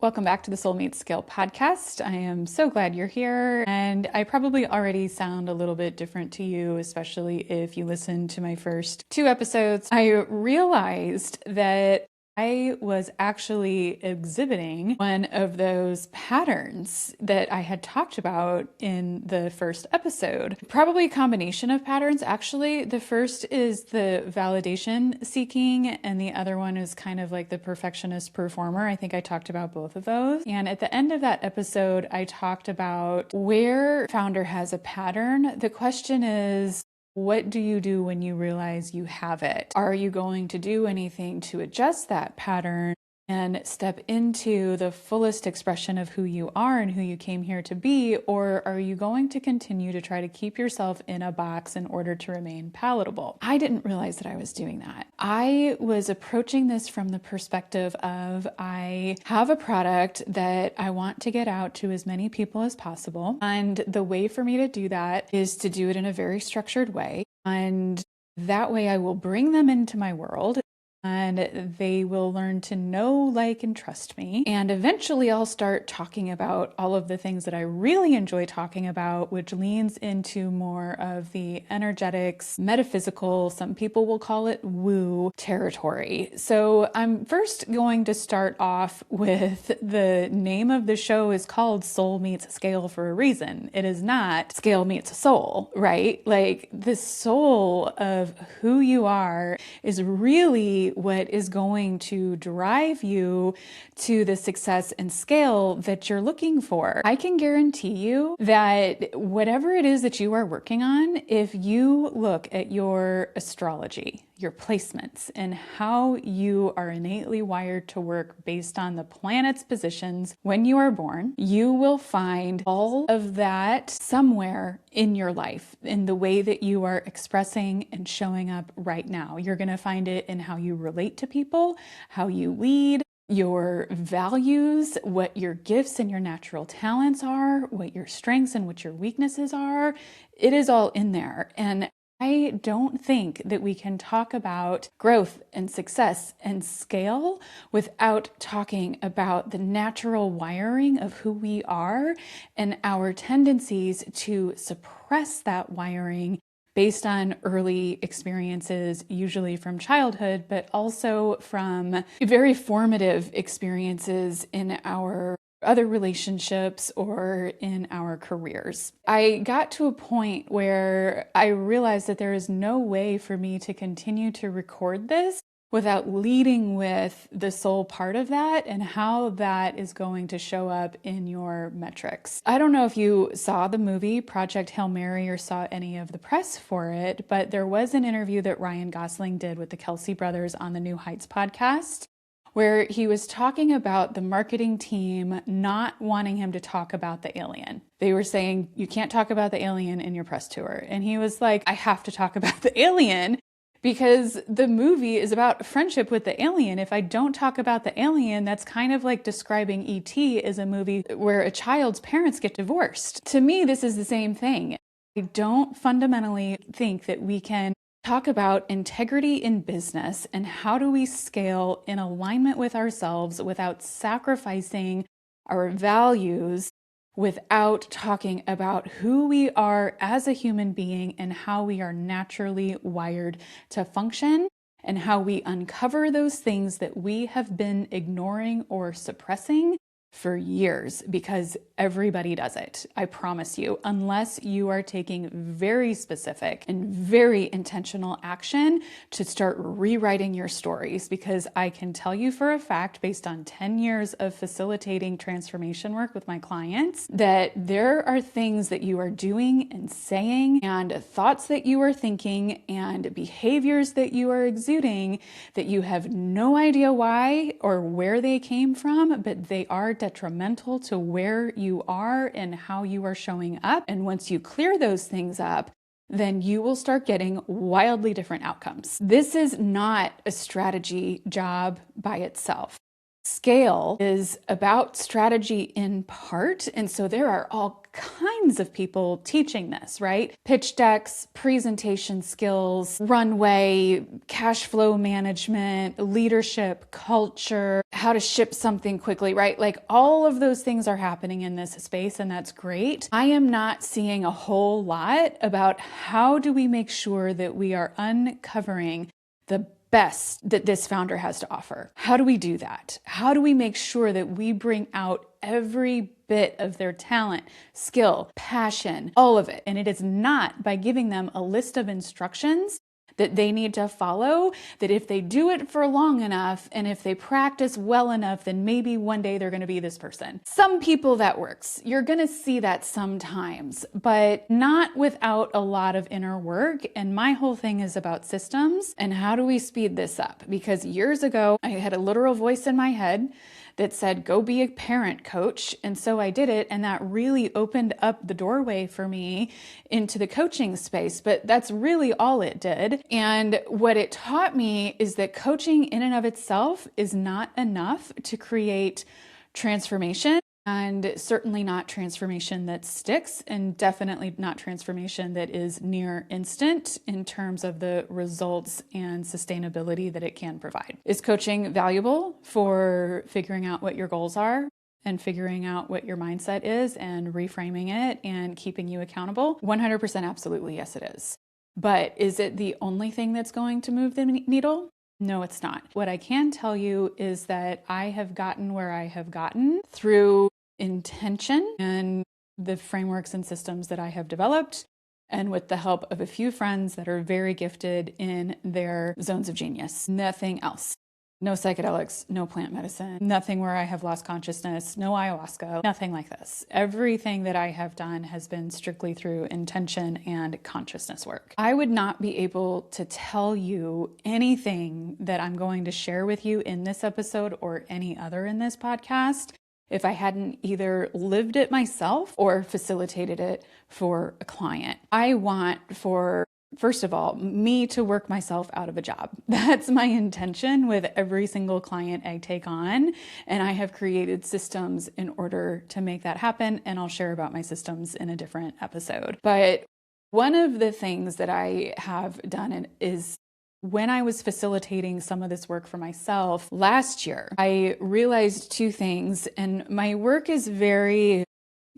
Welcome back to the Soulmate Scale podcast. I am so glad you're here, and I probably already sound a little bit different to you, especially if you listened to my first two episodes. I realized that I was actually exhibiting one of those patterns that I had talked about in the first episode. Probably a combination of patterns, actually. The first is the validation seeking, and the other one is kind of like the perfectionist-performer. I think I talked about both of those. And at the end of that episode, I talked about where founder has a pattern. The question is, what do you do when you realize you have it? Are you going to do anything to adjust that pattern and step into the fullest expression of who you are and who you came here to be? Or are you going to continue to try to keep yourself in a box in order to remain palatable? I didn't realize that I was doing that. I was approaching this from the perspective of I have a product that I want to get out to as many people as possible. And the way for me to do that is to do it in a very structured way. And that way I will bring them into my world, and they will learn to know, like, and trust me. And eventually I'll start talking about all of the things that I really enjoy talking about, which leans into more of the energetics, metaphysical, some people will call it woo territory. So I'm first going to start off with the name of the show is called Soul Meets Scale for a reason. It is not Scale Meets Soul, right? Like, the soul of who you are is really what is going to drive you to the success and scale that you're looking for. I can guarantee you that whatever it is that you are working on, if you look at your astrology, your placements, and how you are innately wired to work based on the planet's positions when you are born, you will find all of that somewhere in your life, in the way that you are expressing and showing up right now. You're going to find it in how you relate to people, how you lead, your values, what your gifts and your natural talents are, what your strengths and what your weaknesses are. It is all in there. And I don't think that we can talk about growth and success and scale without talking about the natural wiring of who we are and our tendencies to suppress that wiring based on early experiences, usually from childhood, but also from very formative experiences in our other relationships or in our careers. I got to a point where I realized that there is no way for me to continue to record this without leading with the soul part of that and how that is going to show up in your metrics. I don't know if you saw the movie Project Hail Mary or saw any of the press for it, but there was an interview that Ryan Gosling did with the Kelsey brothers on the New Heights podcast, where he was talking about the marketing team not wanting him to talk about the alien. They were saying, you can't talk about the alien in your press tour. And he was like, I have to talk about the alien because the movie is about friendship with the alien. If I don't talk about the alien, that's kind of like describing E.T. as a movie where a child's parents get divorced. To me, this is the same thing. I don't fundamentally think that we can talk about integrity in business and how do we scale in alignment with ourselves without sacrificing our values, without talking about who we are as a human being and how we are naturally wired to function and how we uncover those things that we have been ignoring or suppressing for years, because everybody does it. I promise you, unless you are taking very specific and very intentional action to start rewriting your stories, because I can tell you for a fact, based on 10 years of facilitating transformation work with my clients, that there are things that you are doing and saying and thoughts that you are thinking and behaviors that you are exuding that you have no idea why or where they came from, but they are detrimental to where you are and how you are showing up. And once you clear those things up, then you will start getting wildly different outcomes. This is not a strategy job by itself. Scale is about strategy in part. And so there are all kinds of people teaching this, right? Pitch decks, presentation skills, runway, cash flow management, leadership, culture, how to ship something quickly, right? Like all of those things are happening in this space, and that's great. I am not seeing a whole lot about how do we make sure that we are uncovering the best that this founder has to offer. How do we do that? How do we make sure that we bring out every bit of their talent, skill, passion, all of it? And it is not by giving them a list of instructions that they need to follow, that if they do it for long enough and if they practice well enough, then maybe one day they're going to be this person. Some people that works. You're going to see that sometimes, but not without a lot of inner work. And my whole thing is about systems and how do we speed this up? Because years ago, I had a literal voice in my head that said, go be a parent coach. And so I did it. And that really opened up the doorway for me into the coaching space. But that's really all it did. And what it taught me is that coaching in and of itself is not enough to create transformation. And certainly not transformation that sticks, and definitely not transformation that is near instant in terms of the results and sustainability that it can provide. Is coaching valuable for figuring out what your goals are and figuring out what your mindset is and reframing it and keeping you accountable? 100% absolutely, yes, it is. But is it the only thing that's going to move the needle? No, it's not. What I can tell you is that I have gotten where I have gotten through intention and the frameworks and systems that I have developed, and with the help of a few friends that are very gifted in their zones of genius. Nothing else. No psychedelics, no plant medicine, nothing where I have lost consciousness, no ayahuasca, nothing like this. Everything that I have done has been strictly through intention and consciousness work. I would not be able to tell you anything that I'm going to share with you in this episode or any other in this podcast if I hadn't either lived it myself or facilitated it for a client. I want for, first of all, me to work myself out of a job. That's my intention with every single client I take on. And I have created systems in order to make that happen. And I'll share about my systems in a different episode. But one of the things that I have done is when I was facilitating some of this work for myself last year, I realized two things. And my work is very,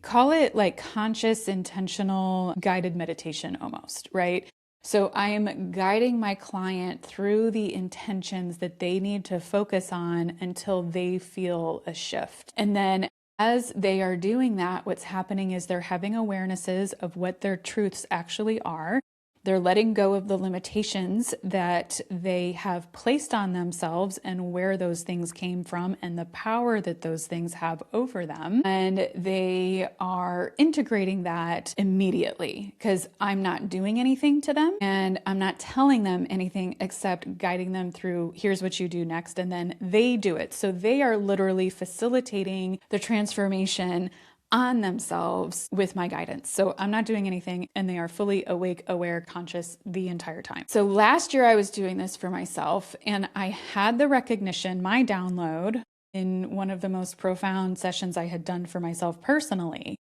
call it like conscious, intentional, guided meditation almost, right? So I am guiding my client through the intentions that they need to focus on until they feel a shift. And then as they are doing that, what's happening is they're having awarenesses of what their truths actually are. They're letting go of the limitations that they have placed on themselves and where those things came from and the power that those things have over them. And they are integrating that immediately because I'm not doing anything to them and I'm not telling them anything except guiding them through, here's what you do next, and then they do it. So they are literally facilitating the transformation on themselves with my guidance. So I'm not doing anything and they are fully awake, aware, conscious the entire time. So last year I was doing this for myself and I had the recognition, my download in one of the most profound sessions I had done for myself personally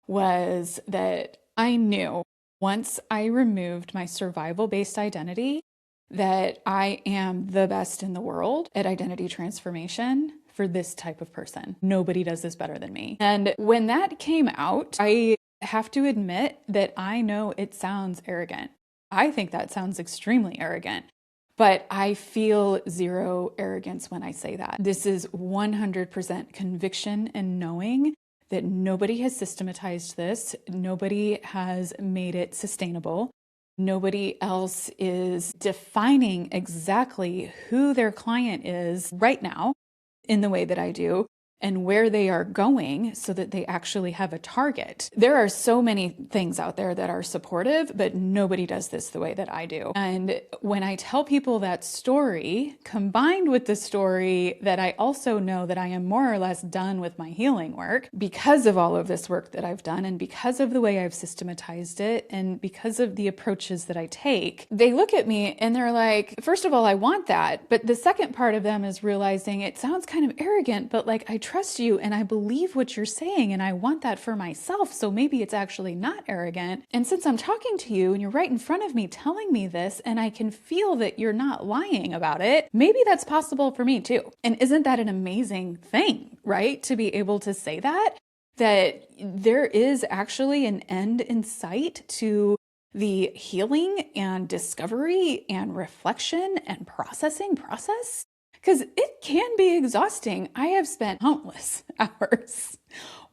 was that I knew once I removed my survival-based identity that I am the best in the world at identity transformation for this type of person. Nobody does this better than me. And when that came out, I have to admit that I know it sounds arrogant. I think that sounds extremely arrogant, but I feel zero arrogance when I say that. This is 100% conviction and knowing that nobody has systematized this. Nobody has made it sustainable. Nobody else is defining exactly who their client is right now in the way that I do and where they are going so that they actually have a target. There are so many things out there that are supportive, but nobody does this the way that I do. And when I tell people that story, combined with the story that I also know that I am more or less done with my healing work because of all of this work that I've done and because of the way I've systematized it and because of the approaches that I take, they look at me and they're like, first of all, I want that. But the second part of them is realizing it sounds kind of arrogant, but like I trust you and I believe what you're saying and I want that for myself. So maybe it's actually not arrogant. And since I'm talking to you and you're right in front of me telling me this and I can feel that you're not lying about it, maybe that's possible for me too. And isn't that an amazing thing, right? To be able to say that there is actually an end in sight to the healing and discovery and reflection and processing process. Because it can be exhausting. I have spent countless hours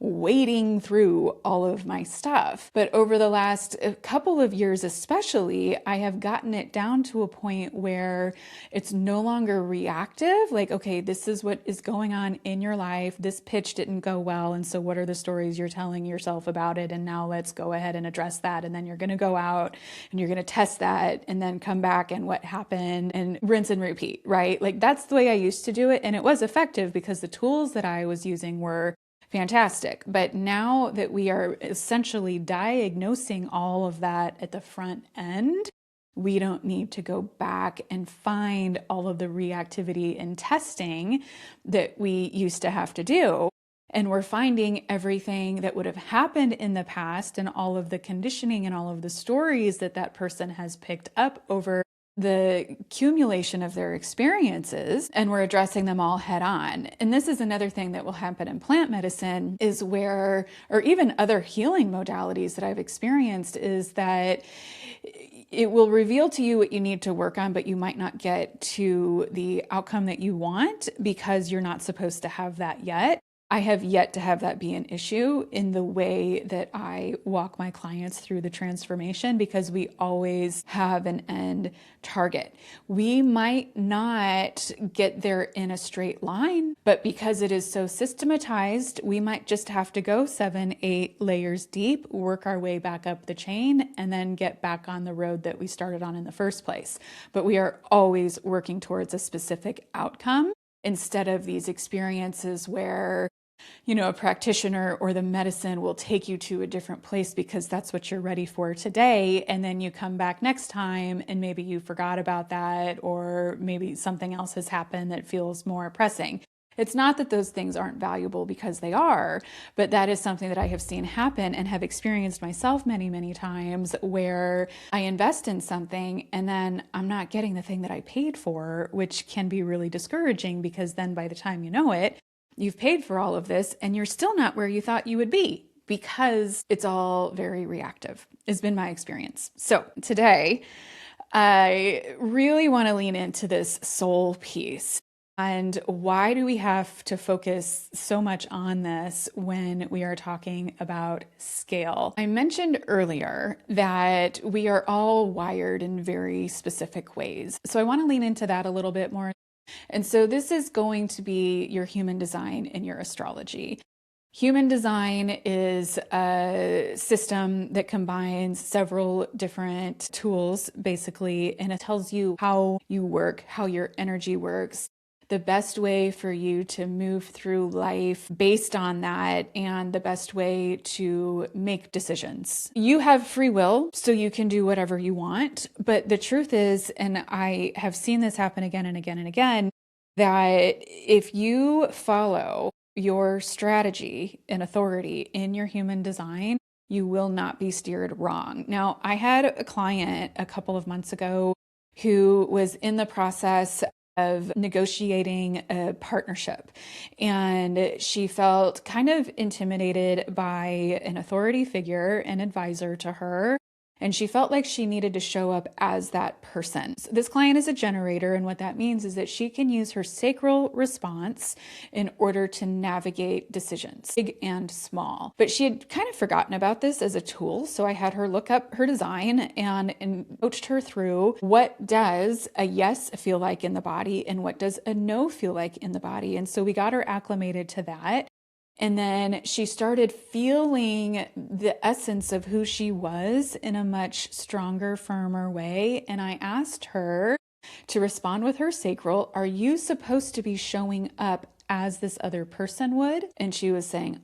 wading through all of my stuff. But over the last couple of years especially, I have gotten it down to a point where it's no longer reactive. Like, okay, this is what is going on in your life. This pitch didn't go well. And so what are the stories you're telling yourself about it? And now let's go ahead and address that. And then you're going to go out and you're going to test that and then come back and what happened and rinse and repeat, right? Like that's the way I used to do it. And it was effective because the tools that I was using were fantastic. But now that we are essentially diagnosing all of that at the front end, we don't need to go back and find all of the reactivity and testing that we used to have to do. And we're finding everything that would have happened in the past and all of the conditioning and all of the stories that that person has picked up over the accumulation of their experiences, and we're addressing them all head on. And this is another thing that will happen in plant medicine is where, or even other healing modalities that I've experienced, is that it will reveal to you what you need to work on, but you might not get to the outcome that you want because you're not supposed to have that yet. I have yet to have that be an issue in the way that I walk my clients through the transformation, because we always have an end target. We might not get there in a straight line, but because it is so systematized, we might just have to go 7, 8 layers deep, work our way back up the chain, and then get back on the road that we started on in the first place. But we are always working towards a specific outcome instead of these experiences where a practitioner or the medicine will take you to a different place because that's what you're ready for today. And then you come back next time and maybe you forgot about that, or maybe something else has happened that feels more pressing. It's not that those things aren't valuable, because they are, but that is something that I have seen happen and have experienced myself many, many times, where I invest in something and then I'm not getting the thing that I paid for, which can be really discouraging, because then by the time you know it, you've paid for all of this and you're still not where you thought you would be, because it's all very reactive, has been my experience. So today, I really want to lean into this soul piece. And why do we have to focus so much on this when we are talking about scale? I mentioned earlier that we are all wired in very specific ways. So I want to lean into that a little bit more. And so this is going to be your human design in your astrology. Human design is a system that combines several different tools, basically, and it tells you how you work, how your energy works, the best way for you to move through life based on that, and the best way to make decisions. You have free will, so you can do whatever you want. But the truth is, and I have seen this happen again and again and again, that if you follow your strategy and authority in your human design, you will not be steered wrong. Now, I had a client a couple of months ago who was in the process of negotiating a partnership, and she felt kind of intimidated by an authority figure, an advisor to her, and she felt like she needed to show up as that person. So this client is a generator, and what that means is that she can use her sacral response in order to navigate decisions, big and small. But she had kind of forgotten about this as a tool, so I had her look up her design and coached her through what does a yes feel like in the body and what does a no feel like in the body. And so we got her acclimated to that. And then she started feeling the essence of who she was in a much stronger, firmer way. And I asked her to respond with her sacral, are you supposed to be showing up as this other person would? And she was saying,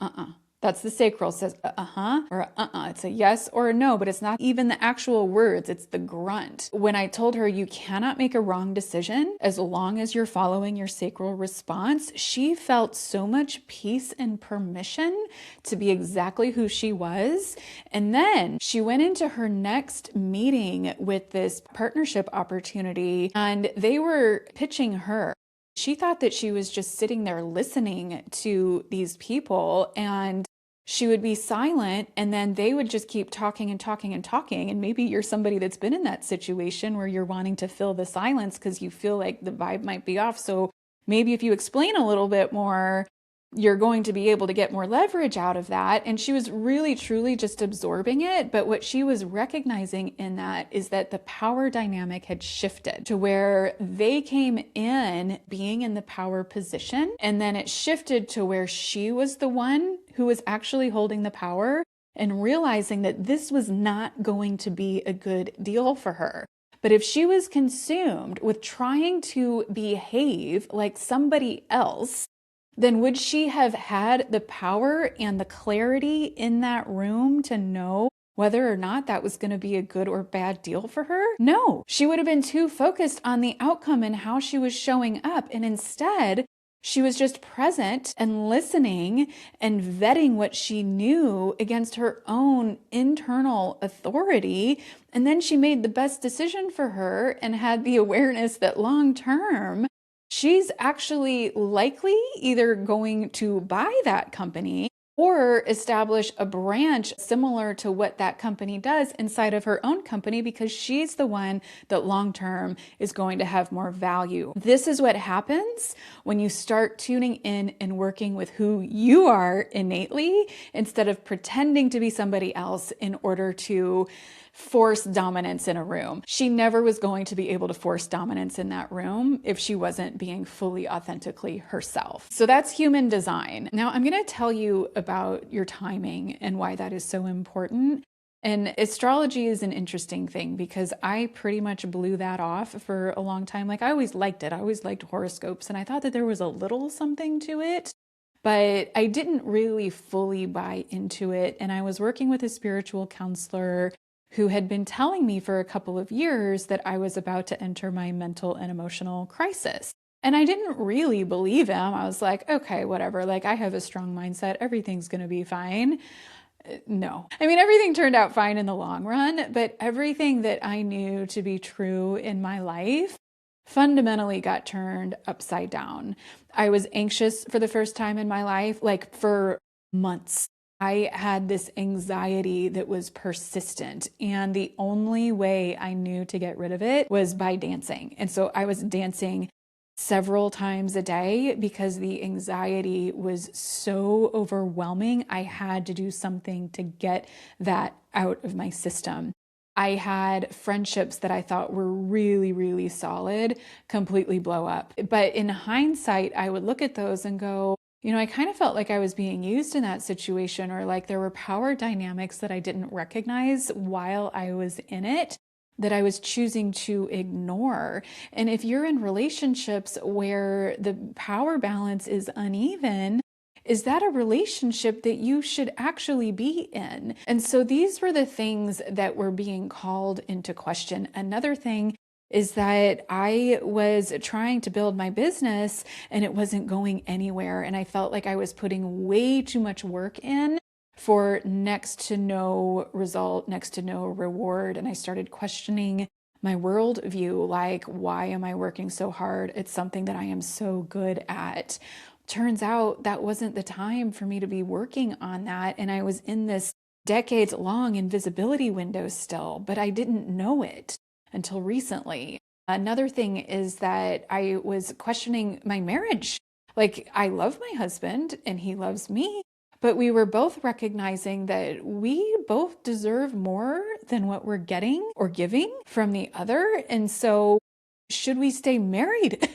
That's the sacral, says uh-huh or uh-uh. It's a yes or a no, but it's not even the actual words, it's the grunt. When I told her you cannot make a wrong decision as long as you're following your sacral response, she felt so much peace and permission to be exactly who she was. And then she went into her next meeting with this partnership opportunity, and they were pitching her. She thought that she was just sitting there listening to these people, and she would be silent, and then they would just keep talking and talking and talking. And maybe you're somebody that's been in that situation where you're wanting to fill the silence because you feel like the vibe might be off. So maybe if you explain a little bit more, you're going to be able to get more leverage out of that. And she was really, truly just absorbing it. But what she was recognizing in that is that the power dynamic had shifted to where they came in being in the power position. And then it shifted to where she was the one who was actually holding the power and realizing that this was not going to be a good deal for her. But if she was consumed with trying to behave like somebody else, then would she have had the power and the clarity in that room to know whether or not that was going to be a good or bad deal for her? No, she would have been too focused on the outcome and how she was showing up. And instead, she was just present and listening and vetting what she knew against her own internal authority. And then she made the best decision for her and had the awareness that long term, she's actually likely either going to buy that company or establish a branch similar to what that company does inside of her own company, because she's the one that long term is going to have more value. This is what happens when you start tuning in and working with who you are innately instead of pretending to be somebody else in order to force dominance in a room. She never was going to be able to force dominance in that room if she wasn't being fully authentically herself. So that's human design. Now I'm going to tell you about your timing and why that is so important. And astrology is an interesting thing because I pretty much blew that off for a long time. Like I always liked it. I always liked horoscopes and I thought that there was a little something to it, but I didn't really fully buy into it. And I was working with a spiritual counselor who had been telling me for a couple of years that I was about to enter my mental and emotional crisis. And I didn't really believe him. I was like, okay, whatever. Like I have a strong mindset. Everything's going to be fine. No. I mean, everything turned out fine in the long run, but everything that I knew to be true in my life fundamentally got turned upside down. I was anxious for the first time in my life, like for months. I had this anxiety that was persistent, and the only way I knew to get rid of it was by dancing. And so I was dancing several times a day because the anxiety was so overwhelming. I had to do something to get that out of my system. I had friendships that I thought were really, really solid completely blow up. But in hindsight, I would look at those and go, I kind of felt like I was being used in that situation, or like there were power dynamics that I didn't recognize while I was in it that I was choosing to ignore. And if you're in relationships where the power balance is uneven, is that a relationship that you should actually be in? And so these were the things that were being called into question. Another thing is that I was trying to build my business and it wasn't going anywhere. And I felt like I was putting way too much work in for next to no result, next to no reward. And I started questioning my worldview, like, why am I working so hard? It's something that I am so good at. Turns out that wasn't the time for me to be working on that. And I was in this decades-long invisibility window still, but I didn't know it until recently. Another thing is that I was questioning my marriage. Like, I love my husband and he loves me, but we were both recognizing that we both deserve more than what we're getting or giving from the other. And so should we stay married?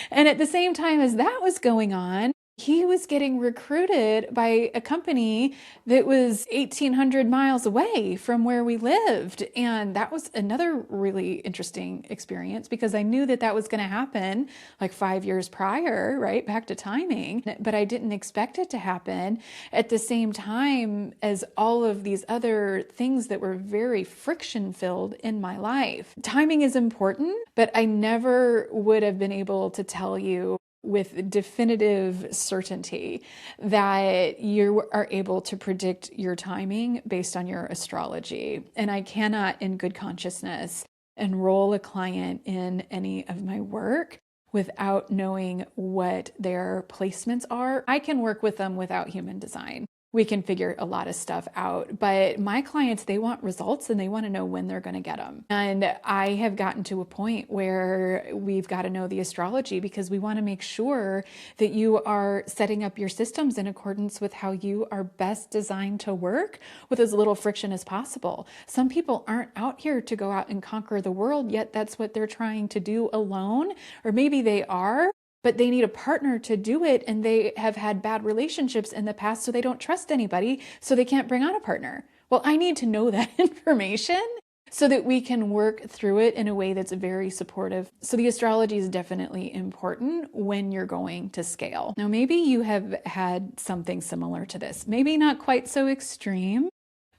And at the same time as that was going on, he was getting recruited by a company that was 1,800 miles away from where we lived. And that was another really interesting experience because I knew that that was going to happen like 5 years prior, right? Back to timing. But I didn't expect it to happen at the same time as all of these other things that were very friction filled in my life. Timing is important, but I never would have been able to tell you with definitive certainty that you are able to predict your timing based on your astrology. And I cannot, in good consciousness, enroll a client in any of my work without knowing what their placements are. I can work with them without human design. We can figure a lot of stuff out, but my clients, they want results and they want to know when they're going to get them. And I have gotten to a point where we've got to know the astrology because we want to make sure that you are setting up your systems in accordance with how you are best designed to work with as little friction as possible. Some people aren't out here to go out and conquer the world, yet that's what they're trying to do alone, or maybe they are, but they need a partner to do it, and they have had bad relationships in the past, so they don't trust anybody, so they can't bring on a partner. Well, I need to know that information so that we can work through it in a way that's very supportive. So the astrology is definitely important when you're going to scale. Now, maybe you have had something similar to this, maybe not quite so extreme.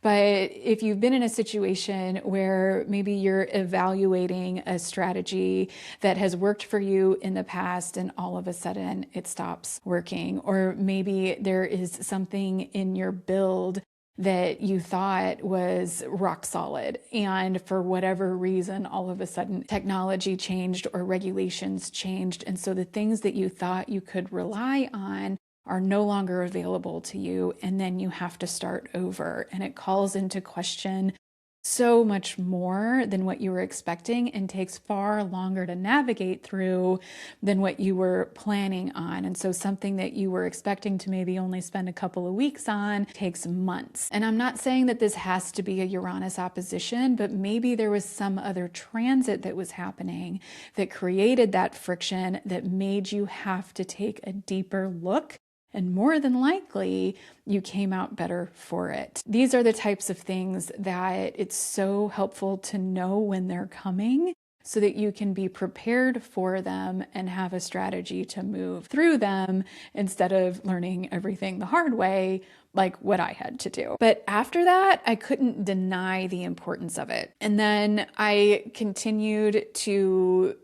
But if you've been in a situation where maybe you're evaluating a strategy that has worked for you in the past and all of a sudden it stops working, or maybe there is something in your build that you thought was rock solid, and for whatever reason, all of a sudden technology changed or regulations changed, and so the things that you thought you could rely on are no longer available to you, and then you have to start over, and it calls into question so much more than what you were expecting and takes far longer to navigate through than what you were planning on. And so something that you were expecting to maybe only spend a couple of weeks on takes months. And I'm not saying that this has to be a Uranus opposition, but maybe there was some other transit that was happening that created that friction that made you have to take a deeper look. And more than likely, you came out better for it. These are the types of things that it's so helpful to know when they're coming so that you can be prepared for them and have a strategy to move through them instead of learning everything the hard way, like what I had to do. But after that, I couldn't deny the importance of it. And then I continued to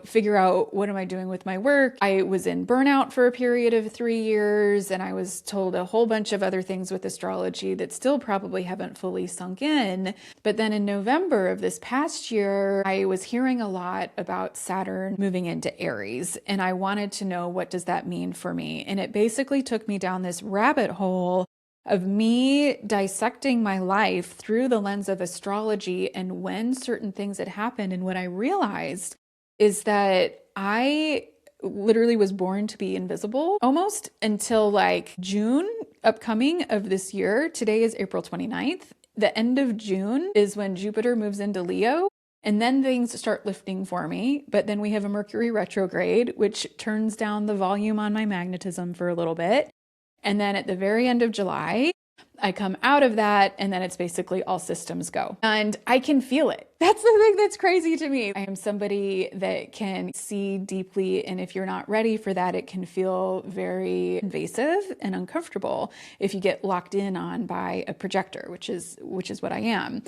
figure out what am I doing with my work. I was in burnout for a period of 3 years, and I was told a whole bunch of other things with astrology that still probably haven't fully sunk in. But then in November of this past year, I was hearing a lot about Saturn moving into Aries, and I wanted to know, what does that mean for me? And it basically took me down this rabbit hole of me dissecting my life through the lens of astrology and when certain things had happened. And what I realized is that I literally was born to be invisible almost until like June upcoming of this year. Today is April 29th. The end of June is when Jupiter moves into Leo, and then things start lifting for me. But then we have a Mercury retrograde, which turns down the volume on my magnetism for a little bit. And then at the very end of July, I come out of that, and then it's basically all systems go. And I can feel it. That's the thing that's crazy to me. I am somebody that can see deeply, and if you're not ready for that, it can feel very invasive and uncomfortable if you get locked in on by a projector, which is what I am.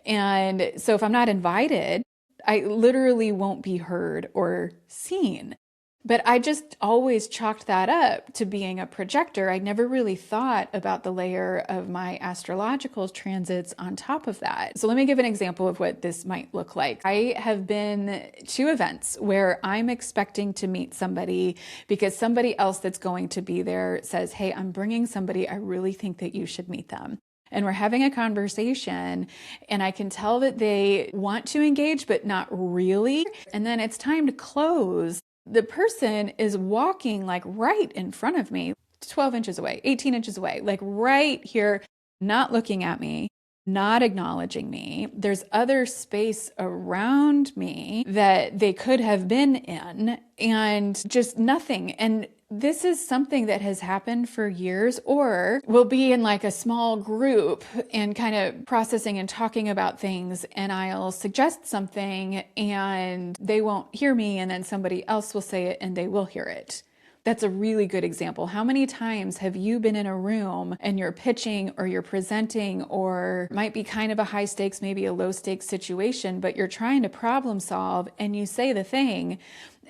And so if I'm not invited, I literally won't be heard or seen. But I just always chalked that up to being a projector. I never really thought about the layer of my astrological transits on top of that. So let me give an example of what this might look like. I have been to events where I'm expecting to meet somebody because somebody else that's going to be there says, hey, I'm bringing somebody. I really think that you should meet them. And we're having a conversation, and I can tell that they want to engage, but not really. And then it's time to close. The person is walking like right in front of me, 12 inches away, 18 inches away, like right here, not looking at me, not acknowledging me. There's other space around me that they could have been in, and just nothing. And this is something that has happened for years, or we'll be in like a small group and kind of processing and talking about things, and I'll suggest something and they won't hear me, and then somebody else will say it and they will hear it. That's a really good example. How many times have you been in a room and you're pitching or you're presenting, or might be kind of a high stakes, maybe a low stakes situation, but you're trying to problem solve and you say the thing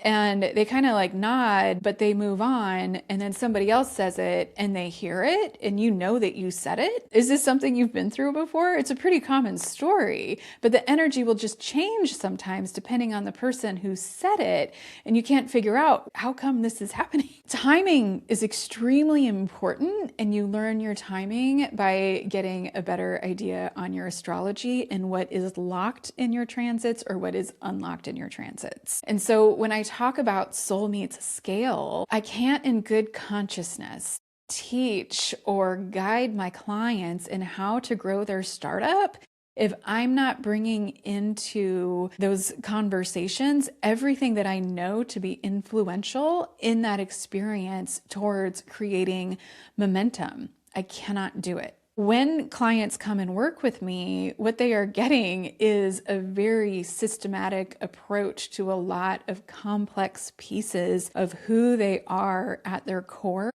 and they kind of like nod, but they move on, and then somebody else says it and they hear it and you know that you said it? Is this something you've been through before? It's a pretty common story, but the energy will just change sometimes depending on the person who said it, and you can't figure out how come this is happening. Timing is extremely important, and you learn your timing by getting a better idea on your astrology and what is locked in your transits or what is unlocked in your transits. And so when I talk about soul meets scale, I can't in good consciousness teach or guide my clients in how to grow their startup if I'm not bringing into those conversations everything that I know to be influential in that experience towards creating momentum. I cannot do it. When clients come and work with me, what they are getting is a very systematic approach to a lot of complex pieces of who they are at their core.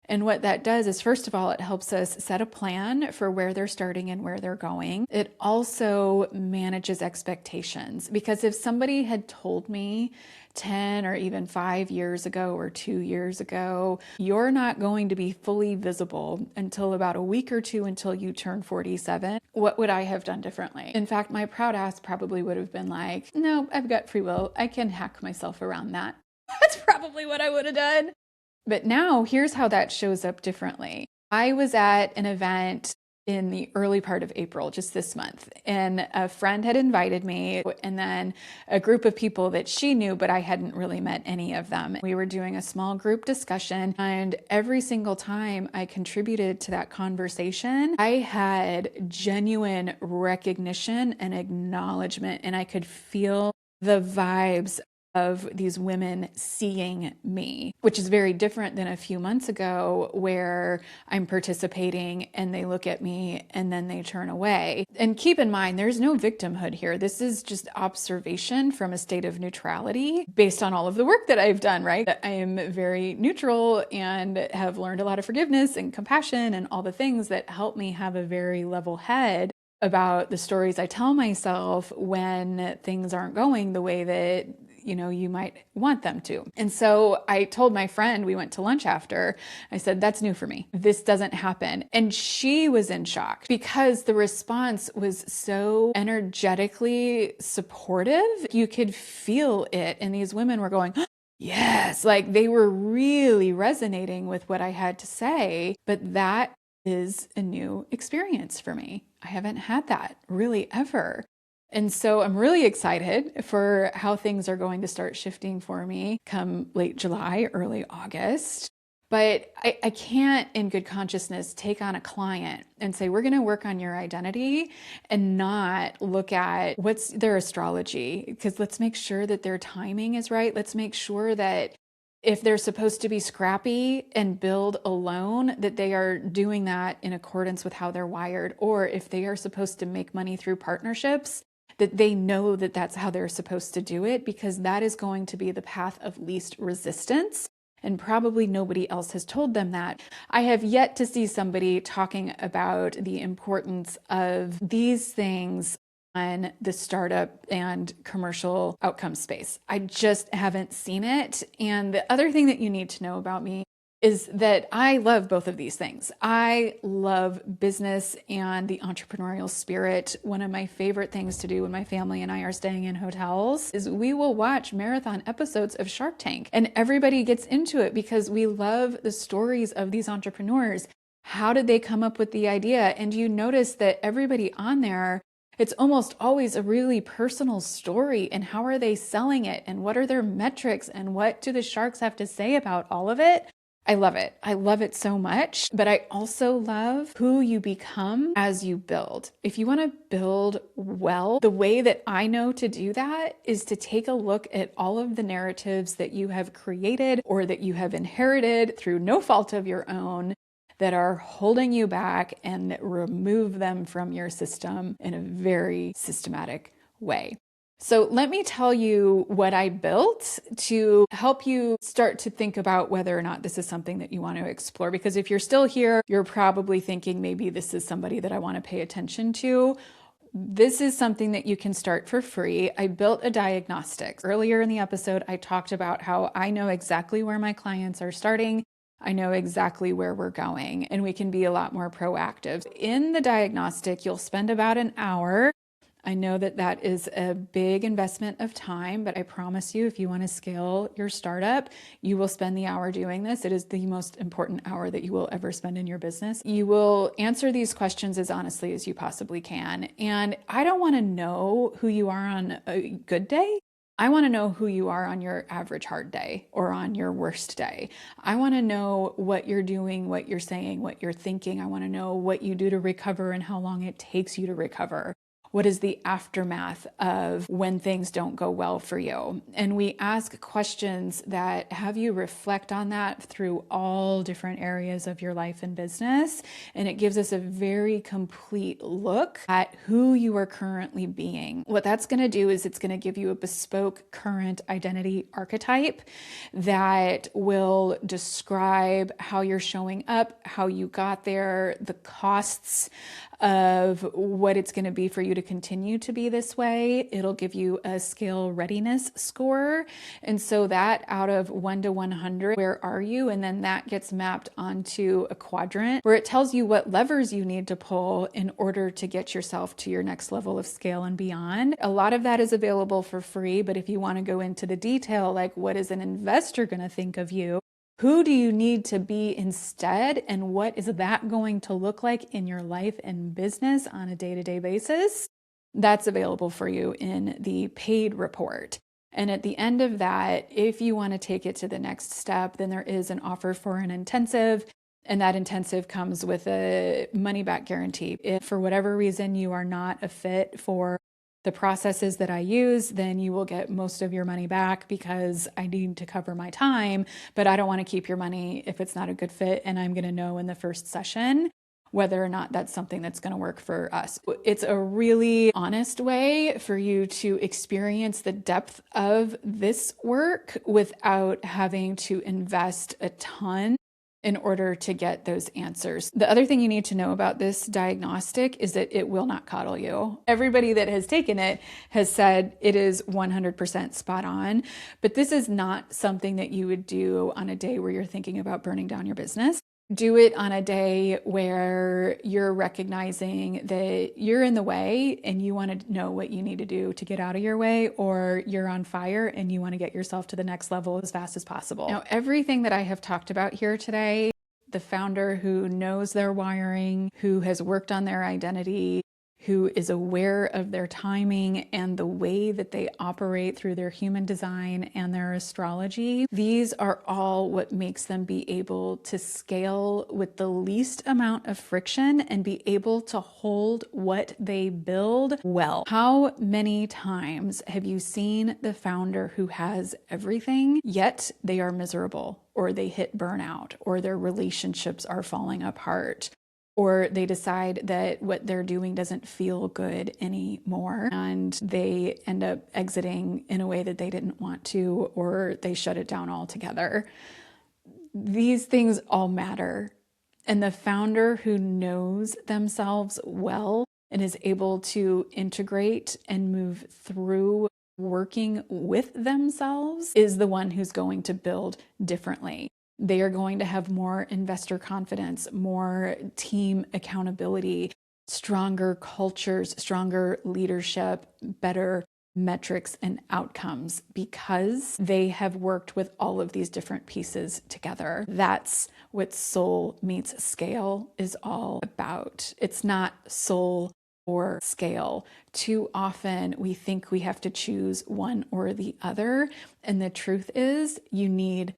And what that does is, first of all, it helps us set a plan for where they're starting and where they're going. It also manages expectations, because if somebody had told me 10 or even 5 years ago or 2 years ago, you're not going to be fully visible until about a week or two until you turn 47, what would I have done differently? In fact, my proud ass probably would have been like, no, I've got free will. I can hack myself around that. That's probably what I would have done. But now here's how that shows up differently. I was at an event in the early part of April, just this month, and a friend had invited me, and then a group of people that she knew, but I hadn't really met any of them. We were doing a small group discussion, and every single time I contributed to that conversation, I had genuine recognition and acknowledgement, and I could feel the vibes of these women seeing me, which is very different than a few months ago where I'm participating and they look at me and then they turn away. And keep in mind, there's no victimhood here. This is just observation from a state of neutrality based on all of the work that I've done, right? I am very neutral and have learned a lot of forgiveness and compassion and all the things that help me have a very level head about the stories I tell myself when things aren't going the way that you might want them to. And so I told my friend, we went to lunch after, I said, that's new for me. This doesn't happen. And she was in shock because the response was so energetically supportive. You could feel it. And these women were going, yes, like they were really resonating with what I had to say. But that is a new experience for me. I haven't had that really ever. And so I'm really excited for how things are going to start shifting for me come late July, early August. But I can't, in good consciousness, take on a client and say, we're going to work on your identity and not look at what's their astrology, because let's make sure that their timing is right. Let's make sure that if they're supposed to be scrappy and build alone, that they are doing that in accordance with how they're wired. Or if they are supposed to make money through partnerships, that they know that that's how they're supposed to do it, because that is going to be the path of least resistance. And probably nobody else has told them that. I have yet to see somebody talking about the importance of these things on the startup and commercial outcome space. I just haven't seen it. And the other thing that you need to know about me is that I love both of these things. I love business and the entrepreneurial spirit. One of my favorite things to do when my family and I are staying in hotels is we will watch marathon episodes of Shark Tank, and everybody gets into it because we love the stories of these entrepreneurs. How did they come up with the idea? And you notice that everybody on there, it's almost always a really personal story, and how are they selling it, and what are their metrics, and what do the sharks have to say about all of it? I love it. I love it so much, but I also love who you become as you build. If you want to build well, the way that I know to do that is to take a look at all of the narratives that you have created or that you have inherited through no fault of your own that are holding you back, and remove them from your system in a very systematic way. So let me tell you what I built to help you start to think about whether or not this is something that you want to explore. Because if you're still here, you're probably thinking maybe this is somebody that I want to pay attention to. This is something that you can start for free. I built a diagnostic. Earlier in the episode, I talked about how I know exactly where my clients are starting. I know exactly where we're going, and we can be a lot more proactive. In the diagnostic, you'll spend about an hour. I know that that is a big investment of time, but I promise you, if you want to scale your startup, you will spend the hour doing this. It is the most important hour that you will ever spend in your business. You will answer these questions as honestly as you possibly can. And I don't want to know who you are on a good day. I want to know who you are on your average hard day or on your worst day. I want to know what you're doing, what you're saying, what you're thinking. I want to know what you do to recover and how long it takes you to recover. What is the aftermath of when things don't go well for you? And we ask questions that have you reflect on that through all different areas of your life and business. And it gives us a very complete look at who you are currently being. What that's going to do is it's going to give you a bespoke current identity archetype that will describe how you're showing up, how you got there, the costs of what it's going to be for you to continue to be this way. It'll give you a scale readiness score. And so that out of 1 to 100, where are you? And then that gets mapped onto a quadrant where it tells you what levers you need to pull in order to get yourself to your next level of scale and beyond. A lot of that is available for free, but if you want to go into the detail, like what is an investor going to think of you? Who do you need to be instead? And what is that going to look like in your life and business on a day-to-day basis? That's available for you in the paid report. And at the end of that, if you want to take it to the next step, then there is an offer for an intensive. And that intensive comes with a money back guarantee. If for whatever reason you are not a fit for the processes that I use, then you will get most of your money back because I need to cover my time, but I don't want to keep your money if it's not a good fit. And I'm going to know in the first session whether or not that's something that's going to work for us. It's a really honest way for you to experience the depth of this work without having to invest a ton in order to get those answers. The other thing you need to know about this diagnostic is that it will not coddle you. Everybody that has taken it has said it is 100% spot on, but this is not something that you would do on a day where you're thinking about burning down your business. Do it on a day where you're recognizing that you're in the way and you want to know what you need to do to get out of your way, or you're on fire and you want to get yourself to the next level as fast as possible. Now, everything that I have talked about here today, the founder who knows their wiring, who has worked on their identity, who is aware of their timing and the way that they operate through their human design and their astrology. These are all what makes them be able to scale with the least amount of friction and be able to hold what they build well. How many times have you seen the founder who has everything, yet they are miserable, or they hit burnout, or their relationships are falling apart, or they decide that what they're doing doesn't feel good anymore and they end up exiting in a way that they didn't want to, or they shut it down altogether? These things all matter. And the founder who knows themselves well and is able to integrate and move through working with themselves is the one who's going to build differently. They are going to have more investor confidence, more team accountability, stronger cultures, stronger leadership, better metrics and outcomes because they have worked with all of these different pieces together. That's what soul meets scale is all about. It's not soul or scale. Too often we think we have to choose one or the other. And the truth is you need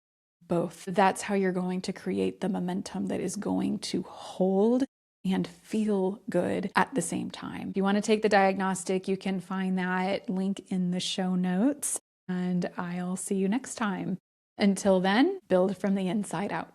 both. That's how you're going to create the momentum that is going to hold and feel good at the same time. If you want to take the diagnostic, you can find that link in the show notes, and I'll see you next time. Until then, build from the inside out.